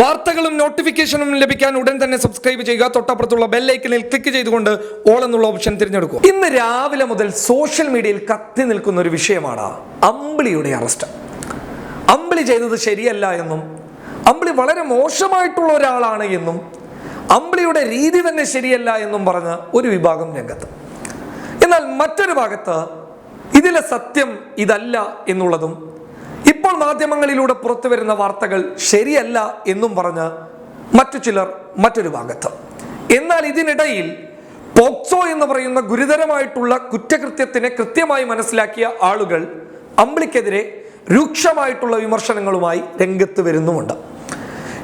വാർത്തകളും നോട്ടിഫിക്കേഷനും ലഭിക്കാൻ ഉടൻ തന്നെ സബ്സ്ക്രൈബ് ചെയ്യുക. തൊട്ടപ്പുറത്തുള്ള ബെൽ ഐക്കണിൽ ക്ലിക്ക് ചെയ്തുകൊണ്ട് ഓൾ എന്നുള്ള ഓപ്ഷൻ തിരഞ്ഞെടുക്കുക. ഇന്ന് രാവിലെ മുതൽ സോഷ്യൽ മീഡിയയിൽ കത്തി നിൽക്കുന്ന ഒരു വിഷയമാണ് അമ്പിളിയുടെ അറസ്റ്റ്. അമ്പിളി ചെയ്തത് ശരിയല്ല എന്നും അമ്പിളി വളരെ മോശമായിട്ടുള്ള ഒരാളാണ് എന്നും അമ്പിളിയുടെ രീതി തന്നെ ശരിയല്ല എന്നും പറഞ്ഞ് ഒരു വിഭാഗം രംഗത്ത്. എന്നാൽ മറ്റൊരു ഭാഗത്ത് ഇതിലെ സത്യം ഇതല്ല എന്നുള്ളതും ഇപ്പോൾ മാധ്യമങ്ങളിലൂടെ പുറത്തു വരുന്ന വാർത്തകൾ ശരിയല്ല എന്നും പറഞ്ഞ് മറ്റു ചിലർ മറ്റൊരു ഭാഗത്ത്. എന്നാൽ ഇതിനിടയിൽ പോക്സോ എന്ന് പറയുന്ന ഗുരുതരമായിട്ടുള്ള കുറ്റകൃത്യത്തിനെ കൃത്യമായി മനസ്സിലാക്കിയ ആളുകൾ അമ്പിളിക്കെതിരെ രൂക്ഷമായിട്ടുള്ള വിമർശനങ്ങളുമായി രംഗത്ത് വരുന്നുമുണ്ട്.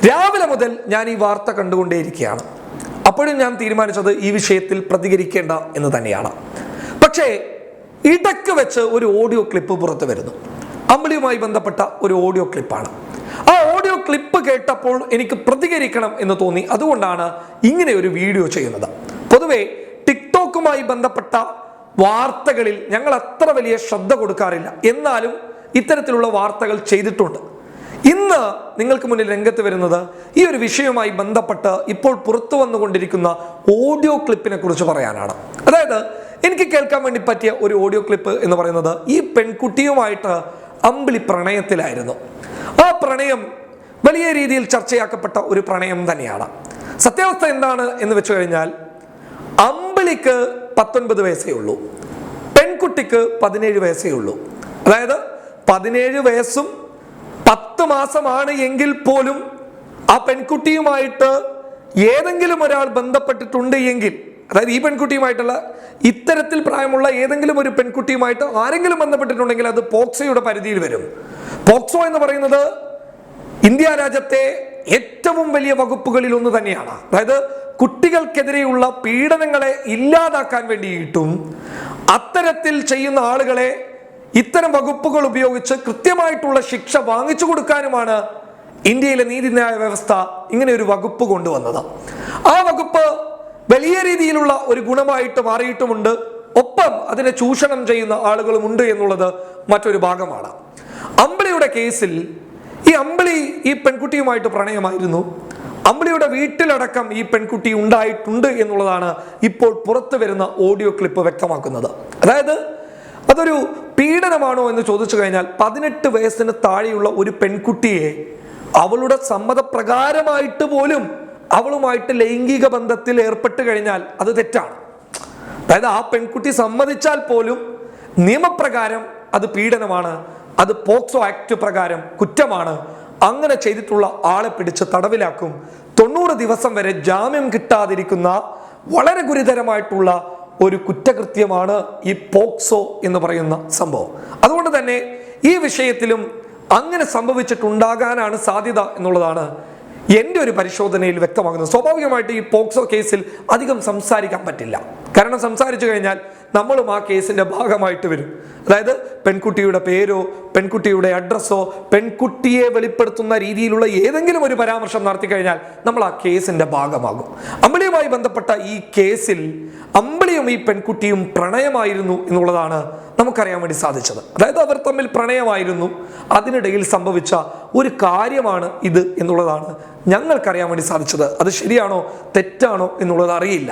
രാവിലെ മുതൽ ഞാൻ ഈ വാർത്ത കണ്ടുകൊണ്ടേയിരിക്കുകയാണ്. അപ്പോഴും ഞാൻ തീരുമാനിച്ചത് ഈ വിഷയത്തിൽ പ്രതികരിക്കേണ്ട എന്ന് തന്നെയാണ്. പക്ഷേ ഇടയ്ക്ക് വെച്ച് ഒരു ഓഡിയോ ക്ലിപ്പ് പുറത്തു വരുന്നു. അമ്പിളിയുമായി ബന്ധപ്പെട്ട ഒരു ഓഡിയോ ക്ലിപ്പാണ്. ആ ഓഡിയോ ക്ലിപ്പ് കേട്ടപ്പോൾ എനിക്ക് പ്രതികരിക്കണം എന്ന് തോന്നി. അതുകൊണ്ടാണ് ഇങ്ങനെ ഒരു വീഡിയോ ചെയ്യുന്നത്. പൊതുവെ ടിക്ടോക്കുമായി ബന്ധപ്പെട്ട വാർത്തകളിൽ ഞങ്ങൾ അത്ര വലിയ ശ്രദ്ധ കൊടുക്കാറില്ല. എന്നാലും ഇത്തരത്തിലുള്ള വാർത്തകൾ ചെയ്തിട്ടുണ്ട്. ഇന്ന് നിങ്ങൾക്ക് മുന്നിൽ രംഗത്ത് വരുന്നത് ഈ ഒരു വിഷയവുമായി ബന്ധപ്പെട്ട് ഇപ്പോൾ പുറത്തു വന്നുകൊണ്ടിരിക്കുന്ന ഓഡിയോ ക്ലിപ്പിനെ കുറിച്ച് പറയാനാണ്. അതായത് എനിക്ക് കേൾക്കാൻ വേണ്ടി പറ്റിയ ഒരു ഓഡിയോ ക്ലിപ്പ് എന്ന് പറയുന്നത് ഈ പെൺകുട്ടിയുമായിട്ട് അമ്പിളി പ്രണയത്തിലായിരുന്നു. ആ പ്രണയം വലിയ രീതിയിൽ ചർച്ചയാക്കപ്പെട്ട ഒരു പ്രണയം തന്നെയാണ്. സത്യാവസ്ഥ എന്താണ് എന്ന് വെച്ചു കഴിഞ്ഞാൽ അമ്പിളിക്ക് 19 വയസ്സേ ഉള്ളൂ, പെൺകുട്ടിക്ക് 17 വയസ്സേ ഉള്ളൂ. അതായത് 17 വയസ്സും 10 മാസമാണ് എങ്കിൽ പോലും ആ പെൺകുട്ടിയുമായിട്ട് ഏതെങ്കിലും ഒരാൾ ബന്ധപ്പെട്ടിട്ടുണ്ട് എങ്കിൽ, അതായത് ഈ പെൺകുട്ടിയുമായിട്ടുള്ള ഇത്തരത്തിൽ പ്രായമുള്ള ഏതെങ്കിലും ഒരു പെൺകുട്ടിയുമായിട്ട് ആരെങ്കിലും ബന്ധപ്പെട്ടിട്ടുണ്ടെങ്കിൽ അത് പോക്സോയുടെ പരിധിയിൽ വരും. പോക്സോ എന്ന് പറയുന്നത് ഇന്ത്യ രാജ്യത്തെ ഏറ്റവും വലിയ വകുപ്പുകളിൽ ഒന്ന് തന്നെയാണ്. അതായത് കുട്ടികൾക്കെതിരെയുള്ള പീഡനങ്ങളെ ഇല്ലാതാക്കാൻ വേണ്ടിയിട്ടും അത്തരത്തിൽ ചെയ്യുന്ന ആളുകളെ ഇത്തരം വകുപ്പുകൾ ഉപയോഗിച്ച് കൃത്യമായിട്ടുള്ള ശിക്ഷ വാങ്ങിച്ചു കൊടുക്കാനുമാണ് ഇന്ത്യയിലെ നീതിന്യായ വ്യവസ്ഥ ഇങ്ങനെ ഒരു വകുപ്പ് കൊണ്ടുവന്നത്. ആ വകുപ്പ് വലിയ രീതിയിലുള്ള ഒരു ഗുണമായിട്ട് മാറിയിട്ടുമുണ്ട്. ഒപ്പം അതിനെ ചൂഷണം ചെയ്യുന്ന ആളുകളുമുണ്ട് എന്നുള്ളത് മറ്റൊരു ഭാഗമാണ്. അമ്പിളിയുടെ കേസിൽ ഈ അമ്പിളി ഈ പെൺകുട്ടിയുമായിട്ട് പ്രണയമായിരുന്നു. അമ്പിളിയുടെ വീട്ടിലടക്കം ഈ പെൺകുട്ടി ഉണ്ടായിട്ടുണ്ട് എന്നുള്ളതാണ് ഇപ്പോൾ പുറത്തു വരുന്ന ഓഡിയോ ക്ലിപ്പ് വ്യക്തമാക്കുന്നത്. അതായത് അതൊരു പീഡനമാണോ എന്ന് ചോദിച്ചു കഴിഞ്ഞാൽ 18 വയസ്സിന് താഴെയുള്ള ഒരു പെൺകുട്ടിയെ അവളുടെ സമ്മതപ്രകാരമായിട്ട് പോലും അവളുമായിട്ട് ലൈംഗിക ബന്ധത്തിൽ ഏർപ്പെട്ട് കഴിഞ്ഞാൽ അത് തെറ്റാണ്. അതായത് ആ പെൺകുട്ടി സമ്മതിച്ചാൽ പോലും നിയമപ്രകാരം അത് പീഡനമാണ്, അത് പോക്സോ ആക്ട് പ്രകാരം കുറ്റമാണ്. അങ്ങനെ ചെയ്തിട്ടുള്ള ആളെ പിടിച്ച് തടവിലാക്കും. 90 ദിവസം വരെ ജാമ്യം കിട്ടാതിരിക്കുന്ന വളരെ ഗുരുതരമായിട്ടുള്ള ഒരു കുറ്റകൃത്യമാണ് ഈ പോക്സോ എന്ന് പറയുന്ന സംഭവം. അതുകൊണ്ട് തന്നെ ഈ വിഷയത്തിലും അങ്ങനെ സംഭവിച്ചിട്ടുണ്ടാകാനാണ് സാധ്യത എന്നുള്ളതാണ് എൻ്റെ ഒരു പരിശോധനയിൽ വ്യക്തമാകുന്നത്. സ്വാഭാവികമായിട്ട് ഈ പോക്സോ കേസിൽ അധികം സംസാരിക്കാൻ പറ്റില്ല. കാരണം സംസാരിച്ചു കഴിഞ്ഞാൽ നമ്മളും ആ കേസിന്റെ ഭാഗമായിട്ട് വരും. അതായത് പെൺകുട്ടിയുടെ പേരോ പെൺകുട്ടിയുടെ അഡ്രസ്സോ പെൺകുട്ടിയെ വെളിപ്പെടുത്തുന്ന രീതിയിലുള്ള ഏതെങ്കിലും ഒരു പരാമർശം നടത്തി കഴിഞ്ഞാൽ നമ്മൾ ആ കേസിന്റെ ഭാഗമാകും. അമ്പിളിയുമായി ബന്ധപ്പെട്ട ഈ കേസിൽ അമ്പിളിയും ഈ പെൺകുട്ടിയും പ്രണയമായിരുന്നു എന്നുള്ളതാണ് നമുക്കറിയാൻ വേണ്ടി സാധിച്ചത്. അതായത് അവർ തമ്മിൽ പ്രണയമായിരുന്നു. അതിനിടയിൽ സംഭവിച്ച ഒരു കാര്യമാണ് ഇത് എന്നുള്ളതാണ് ഞങ്ങൾക്കറിയാൻ വേണ്ടി സാധിച്ചത്. അത് ശരിയാണോ തെറ്റാണോ എന്നുള്ളത് അറിയില്ല.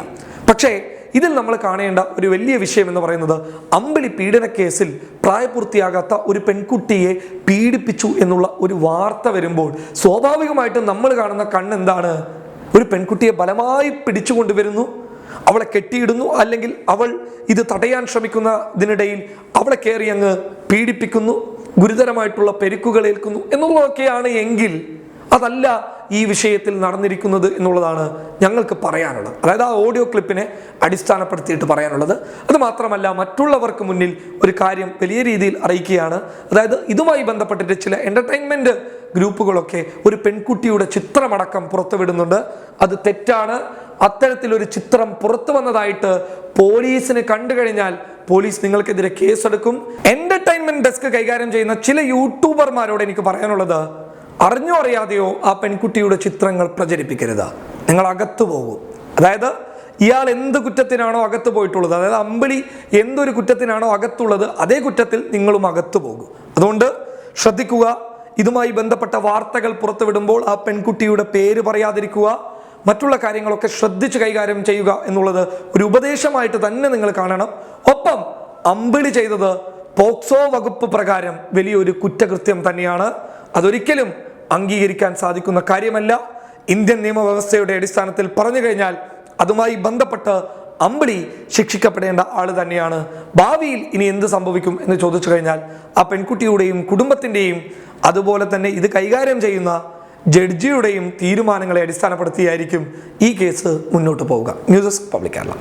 പക്ഷേ ഇതിൽ നമ്മൾ കാണേണ്ട ഒരു വലിയ വിഷയം എന്ന് പറയുന്നത് അമ്പിളി പീഡന കേസിൽ പ്രായപൂർത്തിയാകാത്ത ഒരു പെൺകുട്ടിയെ പീഡിപ്പിച്ചു എന്നുള്ള ഒരു വാർത്ത വരുമ്പോൾ സ്വാഭാവികമായിട്ടും നമ്മൾ കാണുന്ന കണ്ണെന്താണ്? ഒരു പെൺകുട്ടിയെ ബലമായി പിടിച്ചുകൊണ്ടുവരുന്നു, അവളെ കെട്ടിയിടുന്നു, അല്ലെങ്കിൽ അവൾ ഇത് തടയാൻ ശ്രമിക്കുന്നതിനിടയിൽ അവളെ കയറി അങ്ങ് പീഡിപ്പിക്കുന്നു, ഗുരുതരമായിട്ടുള്ള പെരുക്കുകൾ ഏൽക്കുന്നു എന്നുള്ളതൊക്കെയാണ് എങ്കിൽ അതല്ല ഈ വിഷയത്തിൽ നടന്നിരിക്കുന്നത് എന്നുള്ളതാണ് ഞങ്ങൾക്ക് പറയാനുള്ളത്. അതായത് ആ ഓഡിയോ ക്ലിപ്പിനെ അടിസ്ഥാനപ്പെടുത്തിയിട്ട് പറയാനുള്ളത്. അത് മാത്രമല്ല മറ്റുള്ളവർക്ക് മുന്നിൽ ഒരു കാര്യം വലിയ രീതിയിൽ അറിയിക്കുകയാണ്. അതായത് ഇതുമായി ബന്ധപ്പെട്ടിട്ട് ചില എന്റർടൈൻമെന്റ് ഗ്രൂപ്പുകളൊക്കെ ഒരു പെൺകുട്ടിയുടെ ചിത്രമടക്കം പുറത്തുവിടുന്നുണ്ട്. അത് തെറ്റാണ്. അത്തരത്തിലൊരു ചിത്രം പുറത്തു വന്നതായിട്ട് പോലീസിന് കണ്ടു കഴിഞ്ഞാൽ പോലീസ് നിങ്ങൾക്കെതിരെ കേസെടുക്കും. എന്റർടൈൻമെന്റ് ഡെസ്ക് കൈകാര്യം ചെയ്യുന്ന ചില യൂട്യൂബർമാരോട് എനിക്ക് പറയാനുള്ളത്, അറിഞ്ഞോ അറിയാതെയോ ആ പെൺകുട്ടിയുടെ ചിത്രങ്ങൾ പ്രചരിപ്പിക്കരുത്. നിങ്ങൾ അകത്തു പോകും. അതായത് ഇയാൾ എന്ത് കുറ്റത്തിനാണോ അകത്ത് പോയിട്ടുള്ളത്, അതായത് അമ്പിളി എന്തൊരു കുറ്റത്തിനാണോ അകത്തുള്ളത്, അതേ കുറ്റത്തിൽ നിങ്ങളും അകത്തു പോകും. അതുകൊണ്ട് ശ്രദ്ധിക്കുക. ഇതുമായി ബന്ധപ്പെട്ട വാർത്തകൾ പുറത്തുവിടുമ്പോൾ ആ പെൺകുട്ടിയുടെ പേര് പറയാതിരിക്കുക, മറ്റുള്ള കാര്യങ്ങളൊക്കെ ശ്രദ്ധിച്ച് കൈകാര്യം ചെയ്യുക എന്നുള്ളത് ഒരു ഉപദേശമായിട്ട് തന്നെ നിങ്ങൾ കാണണം. ഒപ്പം അമ്പിളി ചെയ്തത് പോക്സോ വകുപ്പ് പ്രകാരം വലിയൊരു കുറ്റകൃത്യം തന്നെയാണ്. അതൊരിക്കലും അംഗീകരിക്കാൻ സാധിക്കുന്ന കാര്യമല്ല. ഇന്ത്യൻ നിയമവ്യവസ്ഥയുടെ അടിസ്ഥാനത്തിൽ പറഞ്ഞു കഴിഞ്ഞാൽ അതുമായി ബന്ധപ്പെട്ട് അമ്പിളി ശിക്ഷിക്കപ്പെടേണ്ട ആള് തന്നെയാണ്. ഭാവിയിൽ ഇനി എന്ത് സംഭവിക്കും എന്ന് ചോദിച്ചു കഴിഞ്ഞാൽ ആ പെൺകുട്ടിയുടെയും കുടുംബത്തിൻ്റെയും അതുപോലെ തന്നെ ഇത് കൈകാര്യം ചെയ്യുന്ന ജഡ്ജിയുടെയും തീരുമാനങ്ങളെ അടിസ്ഥാനപ്പെടുത്തിയായിരിക്കും ഈ കേസ് മുന്നോട്ട് പോവുക. News desk public Kerala.